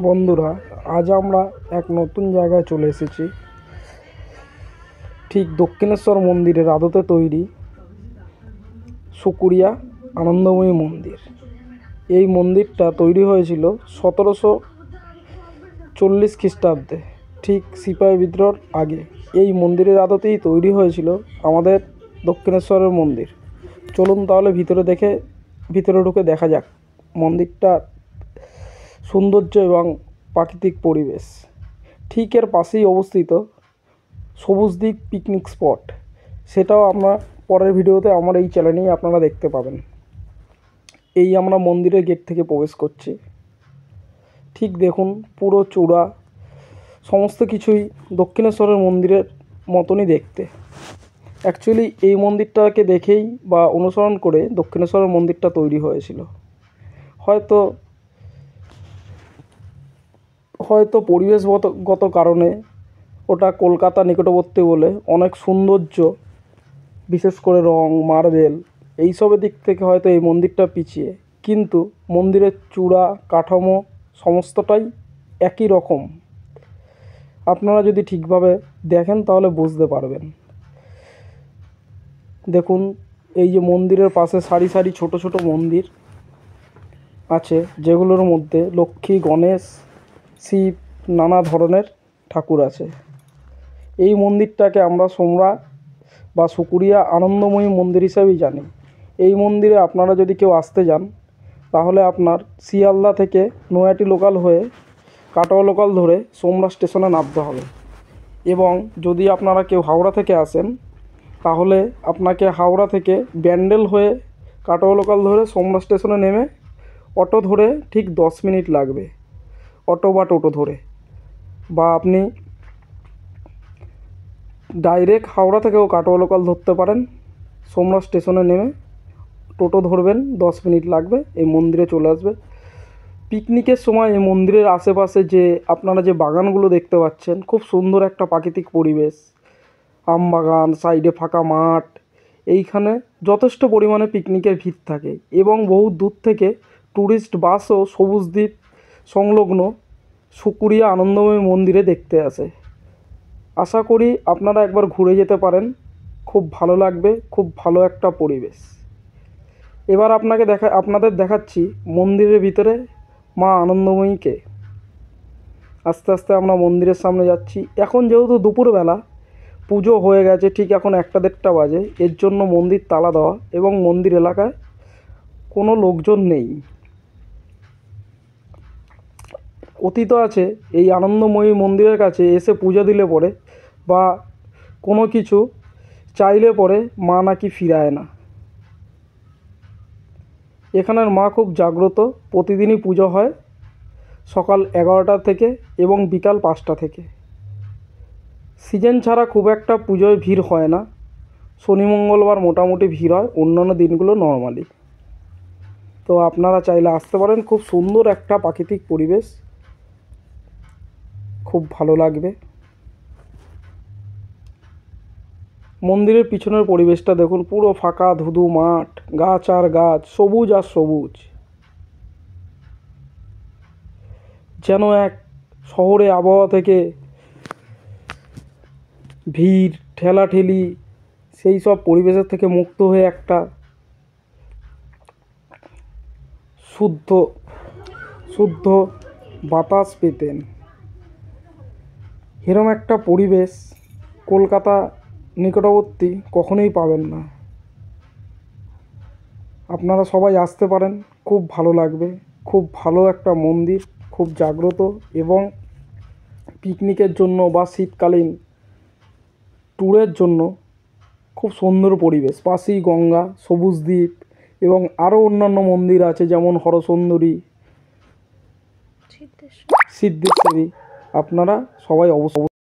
বন্ধুরা, আজ আমরা এক নতুন জায়গায় চলে এসেছি। ঠিক দক্ষিণেশ্বর মন্দিরের আদতে তৈরি সুকুরিয়া আনন্দময়ী মন্দির। এই মন্দিরটা তৈরি হয়েছিল 1740 খ্রিস্টাব্দে, ঠিক সিপাহী বিদ্রোহের আগে। এই মন্দিরের আদতেই তৈরি হয়েছিল আমাদের দক্ষিণেশ্বরের মন্দির। চলুন তাহলে ভিতরে ঢুকে দেখা যাক মন্দিরটার সৌন্দর্য এবং প্রাকৃতিক পরিবেশ। ঠিক এর পাশেই অবস্থিত সবুজদ্বীপ পিকনিক স্পট, সেটাও আমরা পরের ভিডিওতে আমার এই চ্যানেলেই আপনারা দেখতে পাবেন। এই আমরা মন্দিরের গেট থেকে প্রবেশ করছি। ঠিক দেখুন, পুরো চূড়া সমস্ত কিছুই দক্ষিণেশ্বরের মন্দিরের মতনই দেখতে। অ্যাকচুয়ালি এই মন্দিরটাকে দেখেই বা অনুসরণ করে দক্ষিণেশ্বরের মন্দিরটা তৈরি হয়েছিল। হয়তো পরিবেশগত কারণে ওটা কলকাতা নিকটবর্তী বলে অনেক সৌন্দর্য, বিশেষ করে রং, মার্বেল এইসবের দিক থেকে হয়তো এই মন্দিরটা পিছিয়ে, কিন্তু মন্দিরের চূড়া, কাঠামো সমস্তটাই একই রকম। আপনারা যদি ঠিকভাবে দেখেন তাহলে বুঝতে পারবেন। দেখুন, এই যে মন্দিরের পাশে সারি সারি ছোট ছোট মন্দির আছে, যেগুলোর মধ্যে লক্ষ্মী, গণেশ, শিব, নানা ধরনের ঠাকুর আছে। এই মন্দিরটাকে আমরা সোমরা বা সুকুরিয়া আনন্দময়ী মন্দির হিসাবেই জানি। এই মন্দিরে আপনারা যদি কেউ আসতে যান, তাহলে আপনার শিয়ালদা থেকে নৈহাটি লোকাল হয়ে কাটোয়া লোকাল ধরে সোমরা স্টেশনে নামতে হবে। এবং যদি আপনারা কেউ হাওড়া থেকে আসেন, তাহলে আপনাকে হাওড়া থেকে ব্যান্ডেল হয়ে কাটোয়া লোকাল ধরে সোমরা স্টেশনে নেমে অটো ধরে ঠিক 10 মিনিট লাগবে, অটো বা টোটো ধরে। বা আপনি ডাইরেক্ট হাওড়া থেকেও কাটোয়া লোকাল ধরতে পারেন। সোমরা স্টেশনে নেমে টোটো ধরবেন, 10 মিনিট লাগবে, এই মন্দিরে চলে আসবে। পিকনিকের সময় এই মন্দিরের আশেপাশে যে আপনারা যে বাগানগুলো দেখতে পাচ্ছেন, খুব সুন্দর একটা প্রাকৃতিক পরিবেশ। আম বাগান, সাইডে ফাঁকা মাঠ, এইখানে যথেষ্ট পরিমাণে পিকনিকের ভিড় থাকে এবং বহু দূর থেকে ট্যুরিস্ট বাসও সবুজদ্বীপ সংলগ্ন সুকুরিয়া আনন্দময়ী মন্দিরে দেখতে আসে। আশা করি আপনারা একবার ঘুরে যেতে পারেন, খুব ভালো লাগবে, খুব ভালো একটা পরিবেশ। এবার আপনাদের দেখাচ্ছি মন্দিরের ভিতরে মা আনন্দময়ীকে। আস্তে আস্তে আমরা মন্দিরের সামনে যাচ্ছি। এখন যেহেতু দুপুরবেলা, পুজো হয়ে গেছে, ঠিক এখন 1-1:30 বাজে, এর জন্য মন্দির তালা দেওয়া এবং মন্দির এলাকায় কোনো লোকজন নেই। কথিত আছে এই আনন্দময়ী মন্দিরের কাছে এসে পূজা দিলে পরে বা কোনো কিছু চাইলে পরে মা নাকি ফিরায় না। এখানের মা খুব জাগ্রত, প্রতিদিনই পুজো হয় সকাল 11টা থেকে এবং বিকাল 5টা থেকে। সিজন ছাড়া খুব একটা পুজোয় ভিড় হয় না। শনি মঙ্গলবার মোটামুটি ভিড় হয়, অন্যান্য দিনগুলো নর্মালি। তো আপনারা চাইলে আসতে পারেন, খুব সুন্দর একটা প্রাকৃতিক পরিবেশ, খুব ভালো লাগবে। মন্দিরের পিছনের পরিবেশটা দেখুন, পুরো ফাঁকা ধুধু মাঠ, গাছ আর গাছ, সবুজ আর সবুজ। যেন এক শহরে আবহাওয়া থেকে ভিড়, ঠেলাঠেলি, সেই সব পরিবেশের থেকে মুক্ত হয়ে একটা শুদ্ধ বাতাস পেতেন। এরম একটা পরিবেশ কলকাতা নিকটবর্তী কখনোই পাবেন না। আপনারা সবাই আসতে পারেন, খুব ভালো লাগবে। খুব ভালো একটা মন্দির, খুব জাগ্রত, এবং পিকনিকের জন্য বা শীতকালীন ট্যুরের জন্য খুব সুন্দর পরিবেশ। পাশেই গঙ্গা, সবুজদ্বীপ এবং আরও অন্যান্য মন্দির আছে, যেমন হরসুন্দরী, সিদ্ধেশ্বরী। আপনারা সবাই অবশ্যই